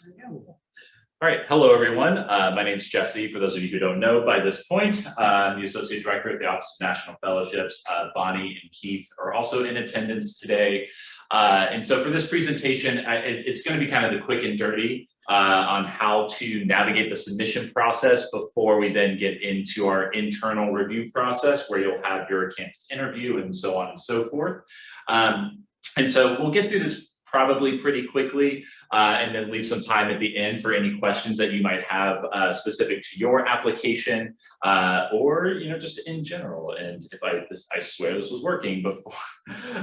All right, hello everyone. My name is Jesse. For those of you who don't know by this point, I'm the Associate Director at the Office of National Fellowships. Bonnie and Keith are also in attendance today. And so for this presentation, it's going to be kind of the quick and dirty on how to navigate the submission process before we then get into our internal review process, where you'll have your campus interview and so on and so forth. And so we'll get through this probably pretty quickly, and then leave some time at the end for any questions that you might have specific to your application, or just in general. And if I swear this was working before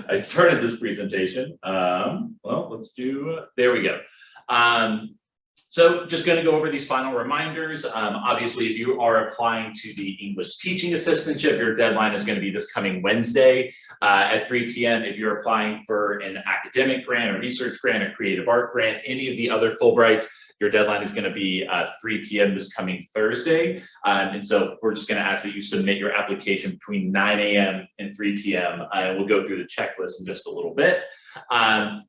I started this presentation. Well, let's do. There we go. So just going to go over these final reminders. Obviously, if you are applying to the English teaching assistantship, your deadline is going to be this coming Wednesday at 3 p.m. If you're applying for an academic grant, or research grant, or creative art grant, any of the other Fulbrights, your deadline is going to be 3 p.m. this coming Thursday. And so we're just going to ask that you submit your application between 9 a.m. and 3 p.m. We'll go through the checklist in just a little bit.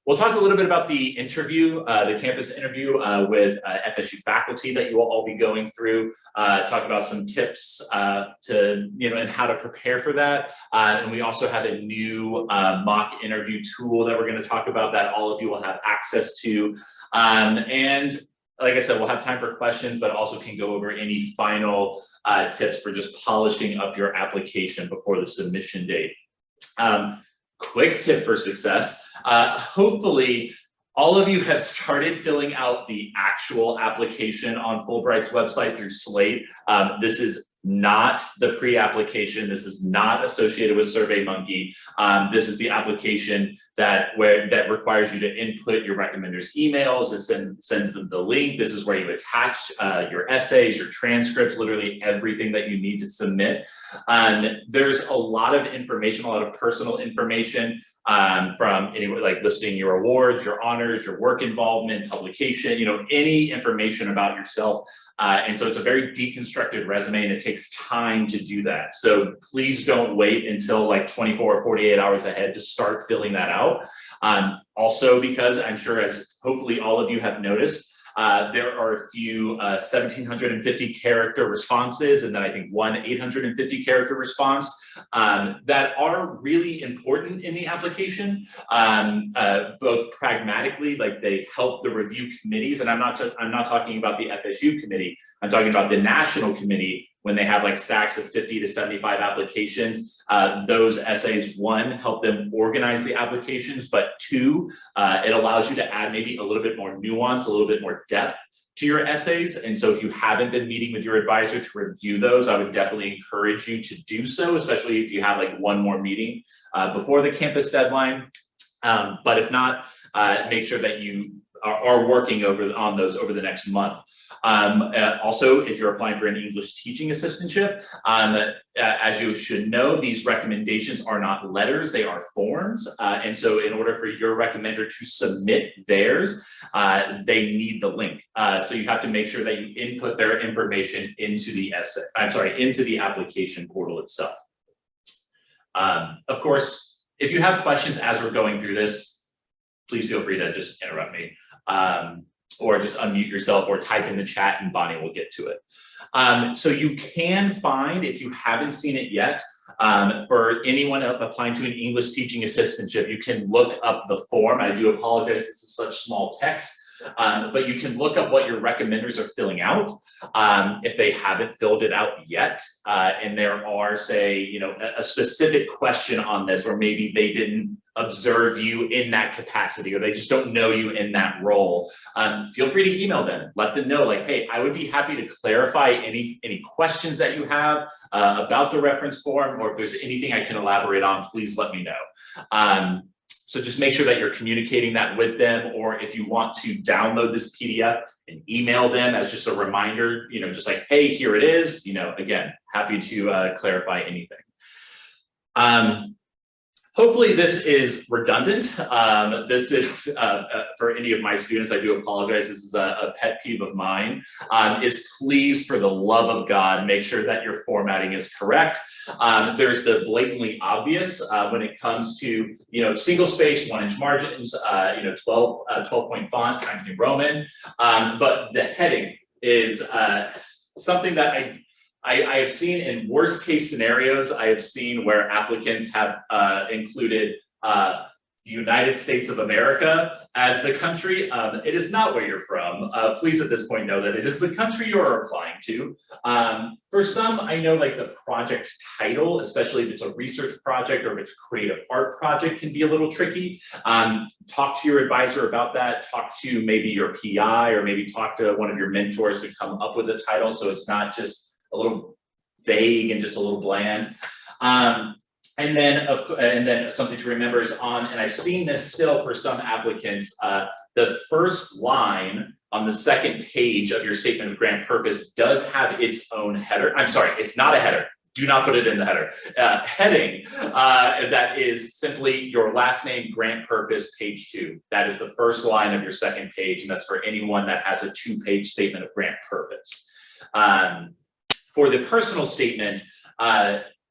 We'll talk a little bit about the interview, the campus interview with FSU faculty that you will all be going through, talk about some tips and how to prepare for that. And we also have a new mock interview tool that we're going to talk about that all of you will have access to. And like I said, we'll have time for questions, but also can go over any final tips for just polishing up your application before the submission date. Quick tip for success. Hopefully, all of you have started filling out the actual application on Fulbright's website through Slate. This is not the pre-application. This is not associated with SurveyMonkey. This is the application that requires you to input your recommenders' emails. It sends them the link. This is where you attach your essays, your transcripts, literally everything that you need to submit. There's a lot of information, a lot of personal information from anywhere, like listing your awards, your honors, your work involvement, publication, any information about yourself. And so it's a very deconstructed resume, and it takes time to do that. So please don't wait until like 24 or 48 hours ahead to start filling that out. Also, because I'm sure, as hopefully all of you have noticed, there are a few 1,750 character responses, and then I think one 850 character response that are really important in the application, both pragmatically, like they help the review committees. And I'm not talking about the FSU committee. I'm talking about the national committee. When they have like stacks of 50 to 75 applications, those essays, one, help them organize the applications, but two, it allows you to add maybe a little bit more nuance, a little bit more depth to your essays. And so if you haven't been meeting with your advisor to review those, I would definitely encourage you to do so, especially if you have like one more meeting before the campus deadline. But if not, make sure that you are working on those over the next month. Also, if you're applying for an English teaching assistantship, as you should know, these recommendations are not letters, they are forms. And so in order for your recommender to submit theirs, they need the link. So you have to make sure that you input their information into the into the application portal itself. Of course, if you have questions as we're going through this, please feel free to just interrupt me. Or just unmute yourself or type in the chat and Bonnie will get to it. So you can find, if you haven't seen it yet, for anyone applying to an English teaching assistantship, you can look up the form. I do apologize, this is such small text, but you can look up what your recommenders are filling out if they haven't filled it out yet. And there are, say, a specific question on this, or maybe they didn't observe you in that capacity, or they just don't know you in that role. Feel free to email them, let them know, like, hey, I would be happy to clarify any questions that you have about the reference form, or if there's anything I can elaborate on, please let me know. So just make sure that you're communicating that with them, or if you want to download this PDF and email them as just a reminder, just like, hey, here it is, again, happy to clarify anything. Hopefully this is redundant. This is, for any of my students, I do apologize, this is a pet peeve of mine, is please, for the love of God, make sure that your formatting is correct. There's the blatantly obvious when it comes to, single space, 1-inch margins, 12-point font, Times New Roman, but the heading is something that I have seen in worst case scenarios. I have seen where applicants have included the United States of America as the country. It is not where you're from. Please at this point know that it is the country you're applying to. For some, I know like the project title, especially if it's a research project or if it's a creative art project, can be a little tricky. Talk to your advisor about that. Talk to maybe your PI or maybe talk to one of your mentors to come up with a title so it's not just a little vague and just a little bland. And then something to remember is and I've seen this still for some applicants, the first line on the second page of your statement of grant purpose does have its own header. I'm sorry, it's not a header. Do not put it in the header. Heading, that is simply your last name, grant purpose, page 2. That is the first line of your second page, and that's for anyone that has a 2-page statement of grant purpose. For the personal statement,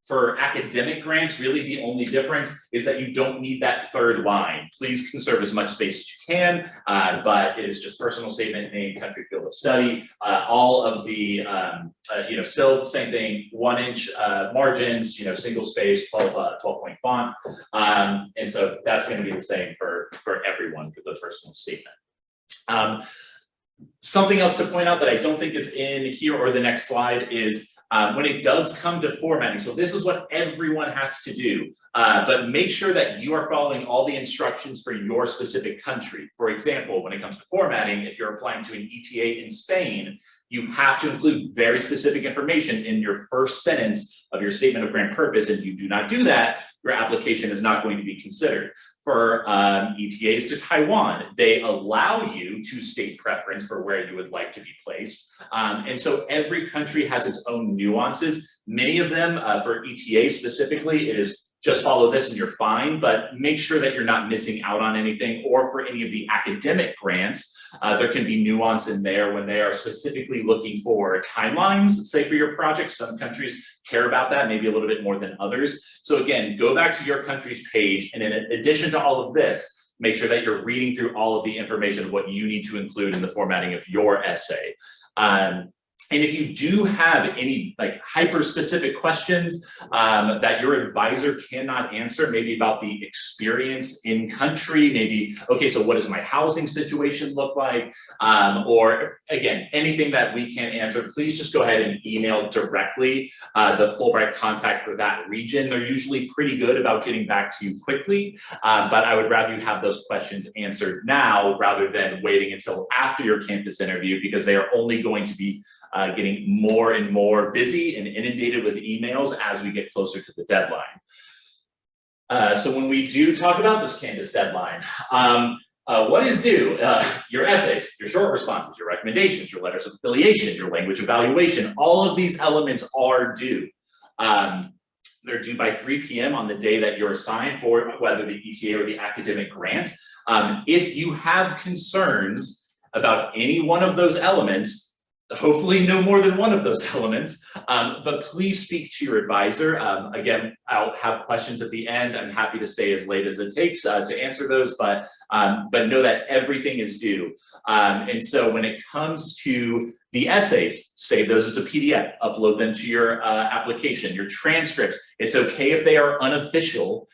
for academic grants, really the only difference is that you don't need that third line. Please conserve as much space as you can, but it is just personal statement, name, country, field of study. All of the, still the same thing, 1-inch margins, single space, 12-point font. And so that's going to be the same for everyone for the personal statement. Something else to point out that I don't think is in here or the next slide is when it does come to formatting. So this is what everyone has to do, but make sure that you are following all the instructions for your specific country. For example, when it comes to formatting, if you're applying to an ETA in Spain, you have to include very specific information in your first sentence of your statement of grant purpose. If you do not do that, your application is not going to be considered. For ETAs to Taiwan, they allow you to state preference for where you would like to be placed. And so every country has its own nuances. Many of them, for ETA specifically, it is just follow this and you're fine, but make sure that you're not missing out on anything. Or for any of the academic grants, there can be nuance in there when they are specifically looking for timelines, say for your project. Some countries care about that maybe a little bit more than others. So again, go back to your country's page, and in addition to all of this, make sure that you're reading through all of the information of what you need to include in the formatting of your essay. And if you do have any like hyper-specific questions that your advisor cannot answer, maybe about the experience in country, maybe, okay, so what does my housing situation look like? Or again, anything that we can't answer, please just go ahead and email directly the Fulbright contact for that region. They're usually pretty good about getting back to you quickly, but I would rather you have those questions answered now rather than waiting until after your campus interview, because they are only going to be getting more and more busy and inundated with emails as we get closer to the deadline. So when we do talk about this Canvas deadline, what is due? Your essays, your short responses, your recommendations, your letters of affiliation, your language evaluation, all of these elements are due. They're due by 3 p.m. on the day that you're assigned for whether the ETA or the academic grant. If you have concerns about any one of those elements, hopefully no more than one of those elements, but please speak to your advisor. Again, I'll have questions at the end. I'm happy to stay as late as it takes to answer those, but know that everything is due. And so when it comes to the essays, save those as a PDF, upload them to your application. Your transcripts, it's okay if they are unofficial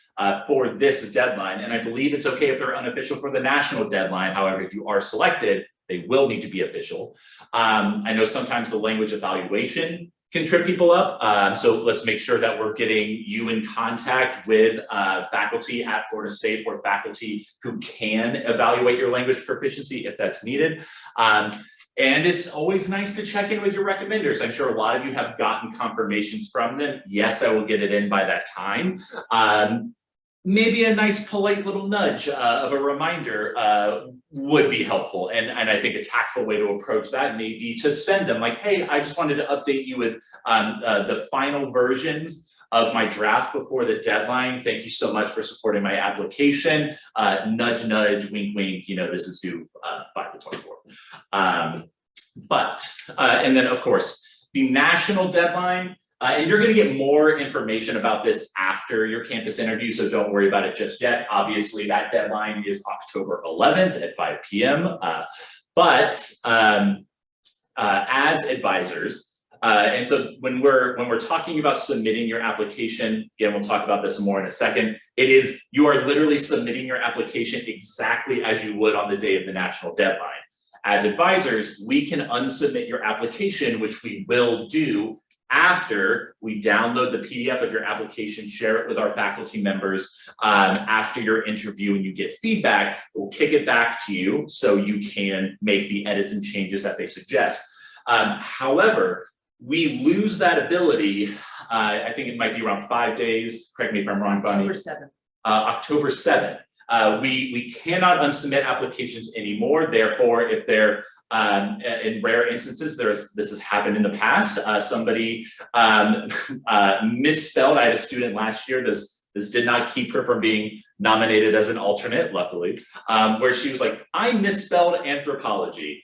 for this deadline, and I believe it's okay if they're unofficial for the national deadline. However, if you are selected, they will need to be official. I know sometimes the language evaluation can trip people up. So let's make sure that we're getting you in contact with faculty at Florida State or faculty who can evaluate your language proficiency if that's needed. And it's always nice to check in with your recommenders. I'm sure a lot of you have gotten confirmations from them. Yes, I will get it in by that time. Maybe a nice polite little nudge of a reminder would be helpful. And I think a tactful way to approach that may be to send them like, hey, I just wanted to update you with the final versions of my draft before the deadline. Thank you so much for supporting my application. Nudge, nudge, wink, wink, this is due by the 24th. And then of course, the national deadline, and you're going to get more information about this after your campus interview, so don't worry about it just yet. Obviously, that deadline is October 11th at 5 p.m. As advisors, and so when we're talking about submitting your application, again, we'll talk about this more in a second. You are literally submitting your application exactly as you would on the day of the national deadline. As advisors, we can unsubmit your application, which we will do after we download the PDF of your application, share it with our faculty members. After your interview and you get feedback, we'll kick it back to you so you can make the edits and changes that they suggest. However, we lose that ability, I think it might be around 5 days, correct me if I'm wrong, Bonnie. October 7th. We cannot unsubmit applications anymore. Therefore, if they're in rare instances, this has happened in the past. Somebody misspelled. I had a student last year. This did not keep her from being nominated as an alternate, luckily, where she was like, I misspelled anthropology,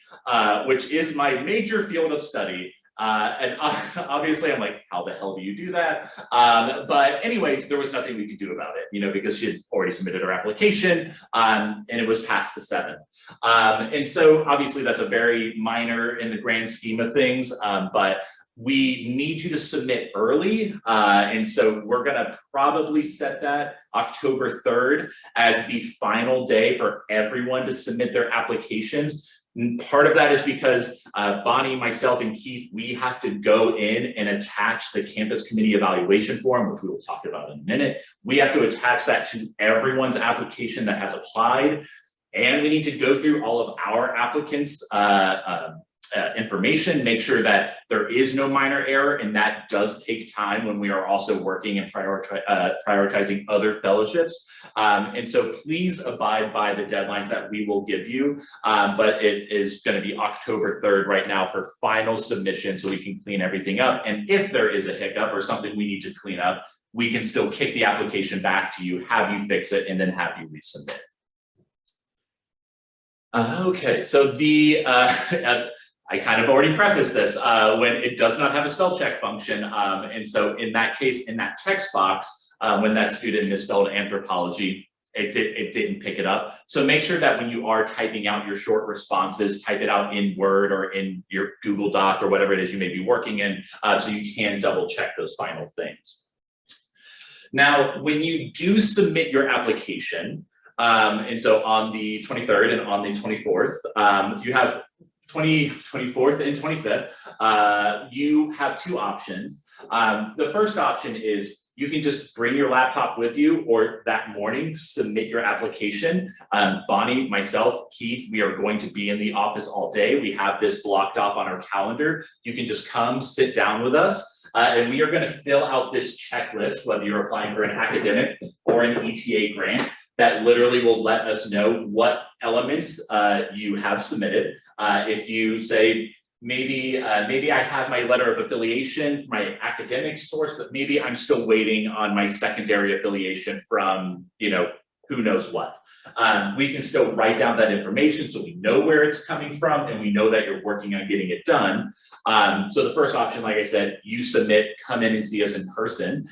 which is my major field of study. And obviously I'm like, how the hell do you do that? But anyways, there was nothing we could do about it, because she had already submitted her application, and it was past the 7th. And so obviously that's a very minor in the grand scheme of things, but we need you to submit early. And so we're gonna probably set that October 3rd as the final day for everyone to submit their applications. And part of that is because Bonnie, myself, and Keith, we have to go in and attach the campus committee evaluation form, which we will talk about in a minute. We have to attach that to everyone's application that has applied. And we need to go through all of our applicants' information, make sure that there is no minor error, and that does take time when we are also working and prioritizing other fellowships. And so please abide by the deadlines that we will give you, but it is going to be October 3rd right now for final submission, so we can clean everything up. And if there is a hiccup or something we need to clean up, we can still kick the application back to you, have you fix it, and then have you resubmit. Okay, so I kind of already prefaced this, when it does not have a spell check function. And so in that case, in that text box, when that student misspelled anthropology, it didn't pick it up. So make sure that when you are typing out your short responses, type it out in Word or in your Google Doc or whatever it is you may be working in, so you can double check those final things. Now, when you do submit your application, and so on the 23rd and on the 24th, you have 24th and 25th, you have two options. The first option is you can just bring your laptop with you, or that morning submit your application. Bonnie, myself, Keith, we are going to be in the office all day. We have this blocked off on our calendar. You can just come sit down with us, and we are going to fill out this checklist, whether you're applying for an academic or an ETA grant, that literally will let us know what elements you have submitted. If you say, maybe I have my letter of affiliation for my academic source, but maybe I'm still waiting on my secondary affiliation from, who knows what. We can still write down that information so we know where it's coming from and we know that you're working on getting it done. So the first option, like I said, you submit, come in and see us in person.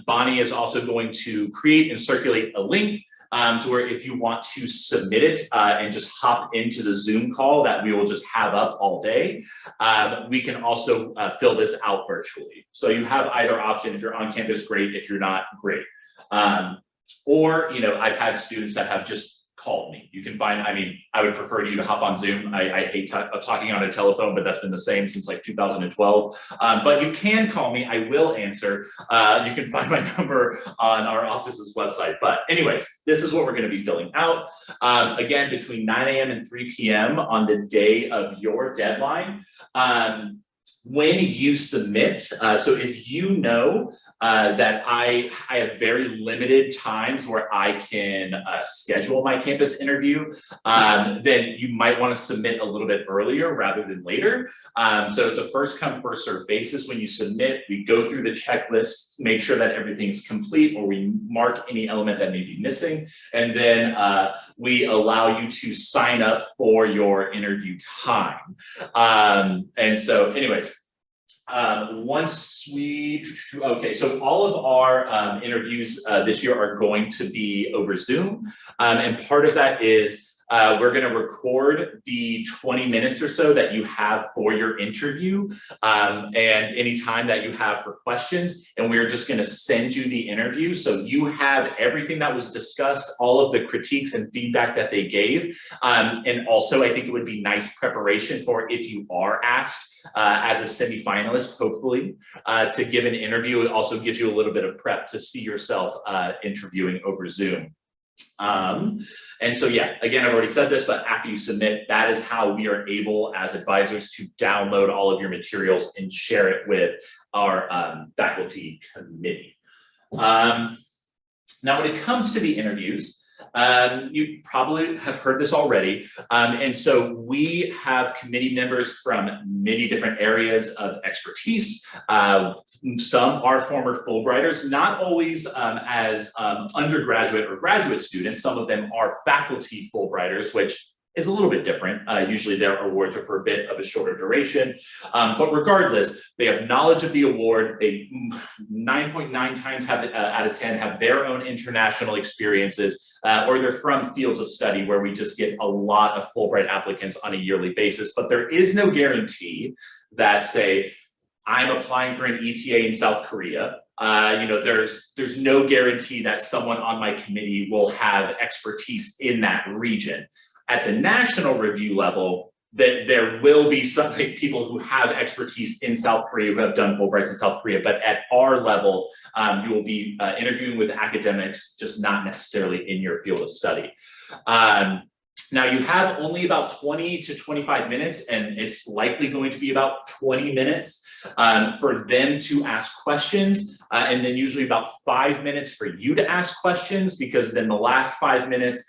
Bonnie is also going to create and circulate a link to where if you want to submit it and just hop into the Zoom call that we will just have up all day, we can also fill this out virtually. So you have either option. If you're on campus, great. If you're not, great. Or, I've had students that have just called me. You can find, I would prefer you to hop on Zoom. I hate talking on a telephone, but that's been the same since like 2012. But you can call me, I will answer. You can find my number on our office's website. But anyways, this is what we're gonna be filling out. Again, between 9 a.m. and 3 p.m. on the day of your deadline. When you submit, so if you know that I have very limited times where I can schedule my campus interview, then you might want to submit a little bit earlier rather than later. So it's a first come, first served basis. When you submit, we go through the checklist make sure that everything's complete, or we mark any element that may be missing. And then we allow you to sign up for your interview time. And so anyways, okay, so all of our interviews this year are going to be over Zoom. And part of that is we're going to record the 20 minutes or so that you have for your interview, and any time that you have for questions, and we're just going to send you the interview. So you have everything that was discussed, all of the critiques and feedback that they gave. And also, I think it would be nice preparation for if you are asked as a semi-finalist, hopefully, to give an interview. It also gives you a little bit of prep to see yourself interviewing over Zoom. And so, yeah, again, I've already said this, but after you submit, that is how we are able as advisors to download all of your materials and share it with our faculty committee. Now, when it comes to the interviews, you probably have heard this already. And so we have committee members from many different areas of expertise. Some are former Fulbrighters, not always as undergraduate or graduate students. Some of them are faculty Fulbrighters, which is a little bit different. Usually their awards are for a bit of a shorter duration. But regardless, they have knowledge of the award. They 9.9 times out of 10 have their own international experiences, or they're from fields of study where we just get a lot of Fulbright applicants on a yearly basis. But there is no guarantee that, say, I'm applying for an ETA in South Korea. There's no guarantee that someone on my committee will have expertise in that region. At the national review level, that there will be some people who have expertise in South Korea, who have done Fulbrights in South Korea, but at our level, you will be interviewing with academics, just not necessarily in your field of study. Now, you have only about 20 to 25 minutes, and it's likely going to be about 20 minutes for them to ask questions, and then usually about 5 minutes for you to ask questions, because then the last 5 minutes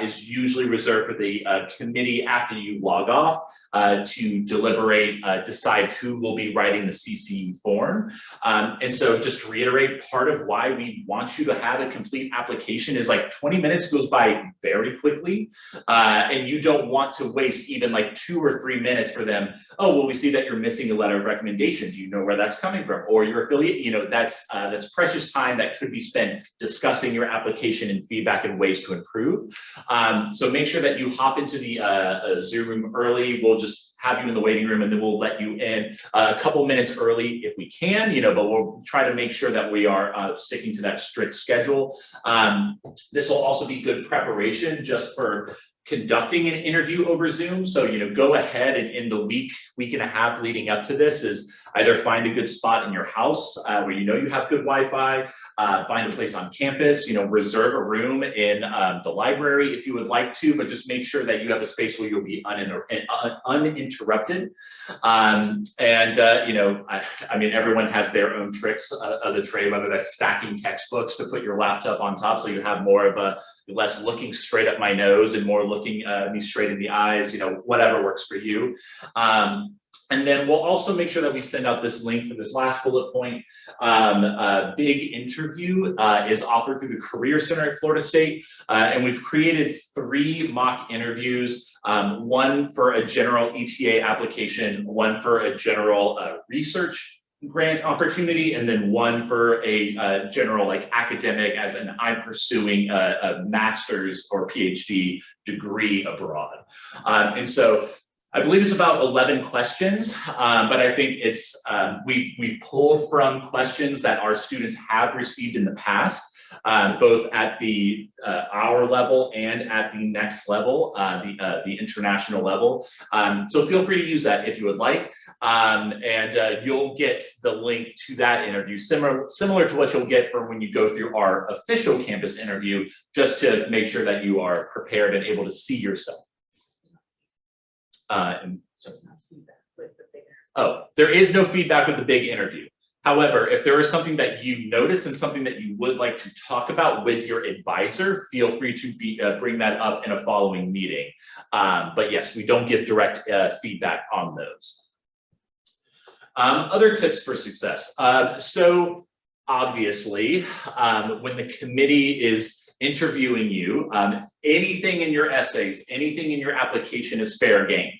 is usually reserved for the committee after you log off to deliberate, decide who will be writing the CCU form. And so just to reiterate, part of why we want you to have a complete application is like 20 minutes goes by very quickly, and you don't want to waste even like 2 or 3 minutes for them. Oh, well, we see that you're missing a letter of recommendation. Do you know where that's coming from? Or your affiliate, that's precious time that could be spent discussing your application and feedback and ways to improve. So make sure that you hop into the Zoom room early. We'll just have you in the waiting room, and then we'll let you in a couple minutes early if we can, but we'll try to make sure that we are sticking to that strict schedule. This will also be good preparation just for conducting an interview over Zoom. So, go ahead and in the week and a half leading up to this is either find a good spot in your house where you have good Wi-Fi, find a place on campus, reserve a room in the library if you would like to, but just make sure that you have a space where you'll be uninterrupted. Everyone has their own tricks of the trade, whether that's stacking textbooks to put your laptop on top so you have more of a less looking straight up my nose and more looking me straight in the eyes, whatever works for you. And then we'll also make sure that we send out this link for this last bullet point. Big interview is offered through the Career Center at Florida State. And we've created 3 mock interviews, one for a general ETA application, one for a general research grant opportunity, and then one for a general academic, as in I'm pursuing a master's or PhD degree abroad. And so I believe it's about 11 questions, but I think it's we've pulled from questions that our students have received in the past, both at the our level and at the next level, the international level. So feel free to use that if you would like, and you'll get the link to that interview, similar to what you'll get for when you go through our official campus interview, just to make sure that you are prepared and able to see yourself. There is no feedback with the big interview. However, if there is something that you notice and something that you would like to talk about with your advisor, feel free to bring that up in a following meeting. But yes, we don't give direct feedback on those. Other tips for success. So obviously, when the committee is interviewing you, anything in your essays, anything in your application is fair game.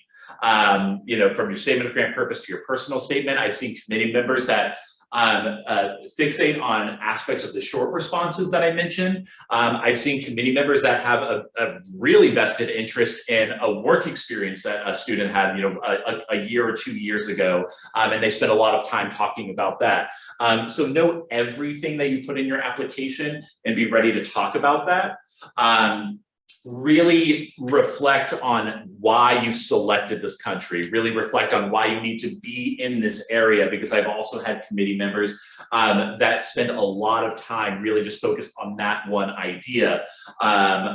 You know, from your statement of grant purpose to your personal statement, I've seen committee members that fixate on aspects of the short responses that I mentioned. I've seen committee members that have a really vested interest in a work experience that a student had, you know, a year or 2 years ago, and they spent a lot of time talking about that. So know everything that you put in your application and be ready to talk about that. Really reflect on why you selected this country, really reflect on why you need to be in this area, because I've also had committee members that spend a lot of time really just focused on that one idea,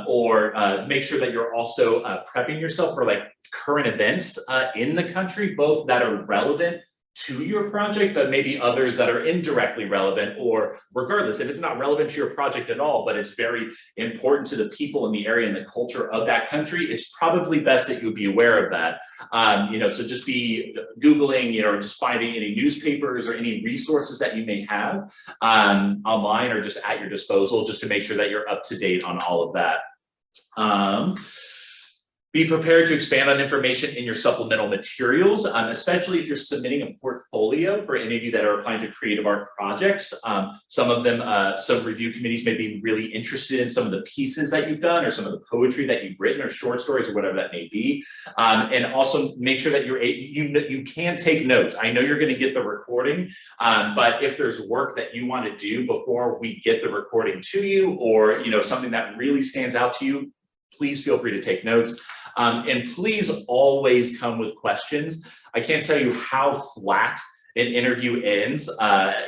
or make sure that you're also prepping yourself for like current events in the country, both that are relevant to your project, but maybe others that are indirectly relevant, or regardless, if it's not relevant to your project at all, but it's very important to the people in the area and the culture of that country, it's probably best that you be aware of that. You know, so just be Googling, you know, or just finding any newspapers or any resources that you may have online or just at your disposal, just to make sure that you're up to date on all of that. Be prepared to expand on information in your supplemental materials, especially if you're submitting a portfolio for any of you that are applying to creative art projects. Some of them, some review committees may be really interested in some of the pieces that you've done or some of the poetry that you've written or short stories or whatever that may be. And also make sure that you can take notes. I know you're going to get the recording, but if there's work that you want to do before we get the recording to you, or, you know, something that really stands out to you, please feel free to take notes. And please always come with questions. I can't tell you how flat an interview ends,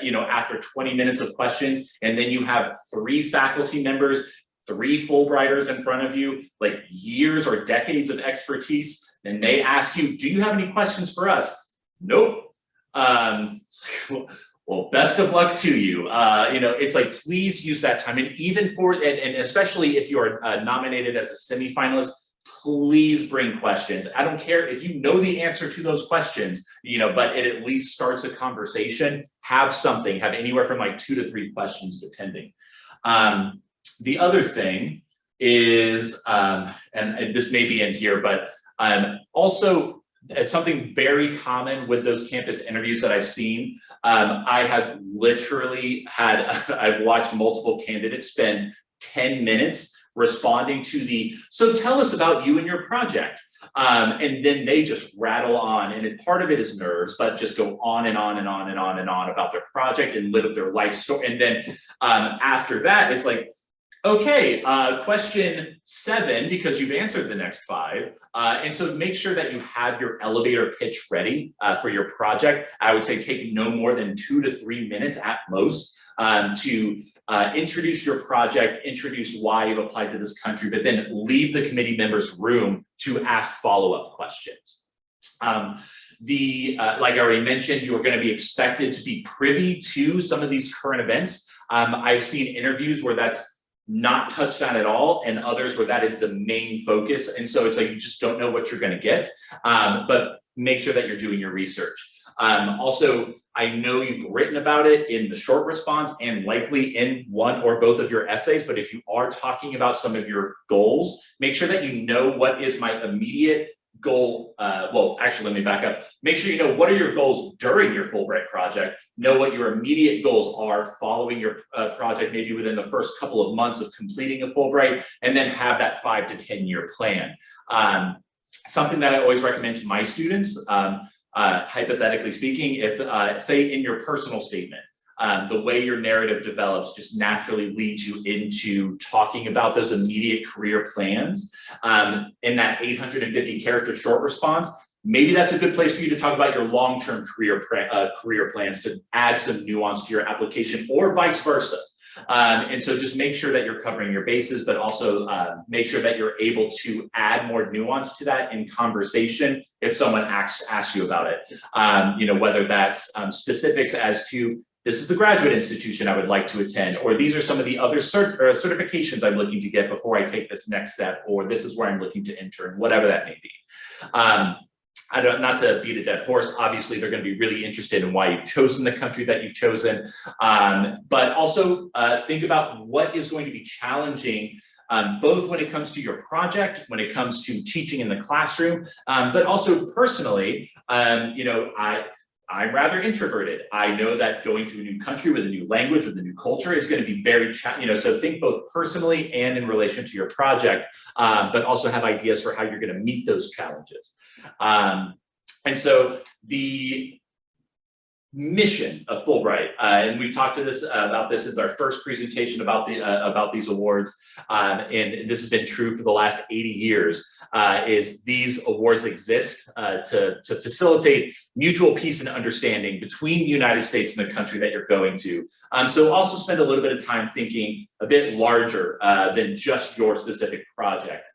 you know, after 20 minutes of questions, and then you have 3 faculty members, 3 Fulbrighters in front of you, like years or decades of expertise, and they ask you, do you have any questions for us? Nope. Well, best of luck to you. You know, it's like, please use that time. And even for, and especially if you're nominated as a semifinalist, please bring questions. I don't care if you know the answer to those questions, you know, but it at least starts a conversation. Have something, have anywhere from like 2 to 3 questions depending. The other thing is, and this may be in here, but also it's something very common with those campus interviews that I've seen. I have literally had, I've watched multiple candidates spend 10 minutes responding to the, so tell us about you and your project. And then they just rattle on, and part of it is nerves, but just go on and on and on and on and on about their project and live their life story. And then after that, it's like, okay, question 7, because you've answered the next 5. And so make sure that you have your elevator pitch ready for your project. I would say take no more than 2 to 3 minutes at most to introduce your project, introduce why you've applied to this country, but then leave the committee members room to ask follow-up questions. Like I already mentioned, you are going to be expected to be privy to some of these current events. I've seen interviews where that's not touched on at all, and others where that is the main focus. And so it's like, you just don't know what you're going to get, but make sure that you're doing your research. Also, I know you've written about it in the short response and likely in one or both of your essays, but if you are talking about some of your goals, make sure that you know what is my immediate goal. Well, actually, let me back up. Make sure you know what are your goals during your Fulbright project, know what your immediate goals are following your project, maybe within the first couple of months of completing a Fulbright, and then have that 5 to 10 year plan. Something that I always recommend to my students, hypothetically speaking, if say in your personal statement, the way your narrative develops just naturally leads you into talking about those immediate career plans. In that 850 character short response, maybe that's a good place for you to talk about your long-term career plans to add some nuance to your application, or vice versa. And so just make sure that you're covering your bases, but also make sure that you're able to add more nuance to that in conversation if someone asks you about it. You know, whether that's specifics as to, this is the graduate institution I would like to attend, or these are some of the other certifications I'm looking to get before I take this next step, or this is where I'm looking to intern, whatever that may be. not to beat a dead horse, obviously they're going to be really interested in why you've chosen the country that you've chosen, but also think about what is going to be challenging, both when it comes to your project, when it comes to teaching in the classroom, but also personally. I'm rather introverted. I know that going to a new country with a new language, with a new culture is going to be very, so think both personally and in relation to your project, but also have ideas for how you're going to meet those challenges. And so the mission of Fulbright, and we've talked about this since our first presentation about these awards, and this has been true for the last 80 years, is these awards exist to facilitate mutual peace and understanding between the United States and the country that you're going to. So also spend a little bit of time thinking a bit larger than just your specific project.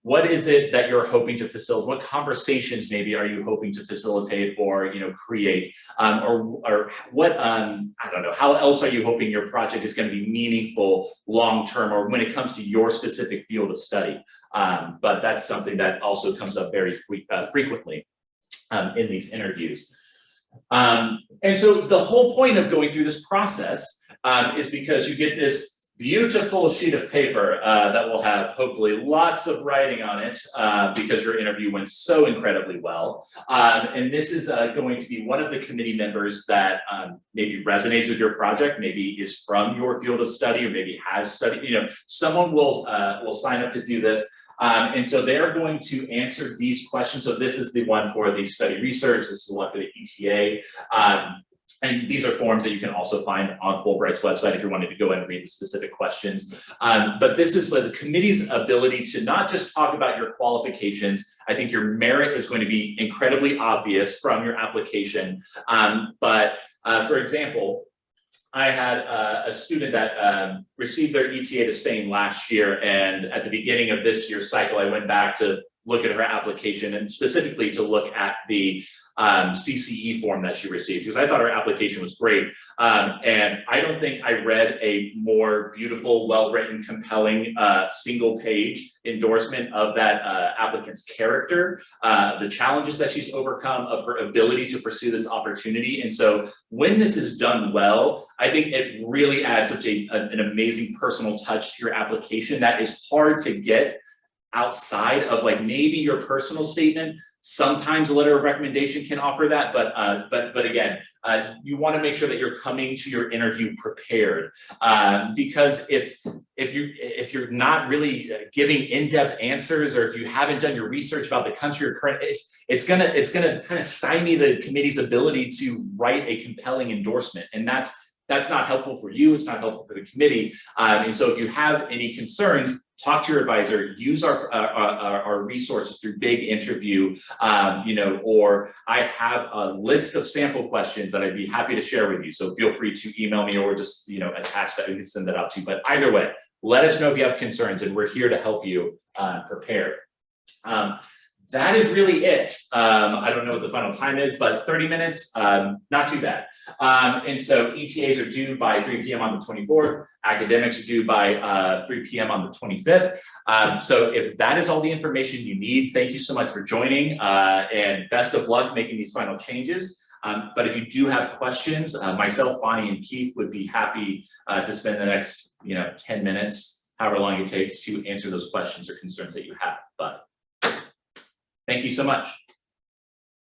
What is it that you're hoping to facilitate? What conversations maybe are you hoping to facilitate or create? Or what, I don't know, how else are you hoping your project is going to be meaningful long-term, or when it comes to your specific field of study? But that's something that also comes up very frequently in these interviews. And so the whole point of going through this process is because you get this beautiful sheet of paper that will have hopefully lots of writing on it because your interview went so incredibly well. And this is going to be one of the committee members that maybe resonates with your project, maybe is from your field of study, or maybe has studied, someone will sign up to do this. And so they're going to answer these questions. So this is the one for the study research, this is the one for the ETA. And these are forms that you can also find on Fulbright's website if you wanted to go in and read the specific questions. But this is the committee's ability to not just talk about your qualifications. I think your merit is going to be incredibly obvious from your application. But for example, I had a student that received their ETA to Spain last year, and at the beginning of this year's cycle, I went back to look at her application and specifically to look at the CCE form that she received, because I thought her application was great. And I don't think I read a more beautiful, well-written, compelling single-page endorsement of that applicant's character, the challenges that she's overcome, of her ability to pursue this opportunity. And so when this is done well, I think it really adds such an amazing personal touch to your application that is hard to get outside of maybe your personal statement. Sometimes a letter of recommendation can offer that, but again, you want to make sure that you're coming to your interview prepared, because if you're not really giving in-depth answers, or if you haven't done your research about the country or current, it's gonna kind of stymie the committee's ability to write a compelling endorsement, and that's not helpful for you. It's not helpful for the committee. And so if you have any concerns, talk to your advisor, use our resources through Big Interview, or I have a list of sample questions that I'd be happy to share with you. So feel free to email me, or just, attach that, we can send that out to you. But either way, let us know if you have concerns, and we're here to help you prepare. That is really it. I don't know what the final time is, but 30 minutes, not too bad. And so ETAs are due by 3 p.m. on the 24th. Academics are due by 3 p.m. on the 25th. So if that is all the information you need, thank you so much for joining, and best of luck making these final changes. But if you do have questions, myself, Bonnie, and Keith would be happy to spend the next 10 minutes, however long it takes, to answer those questions or concerns that you have. But thank you so much.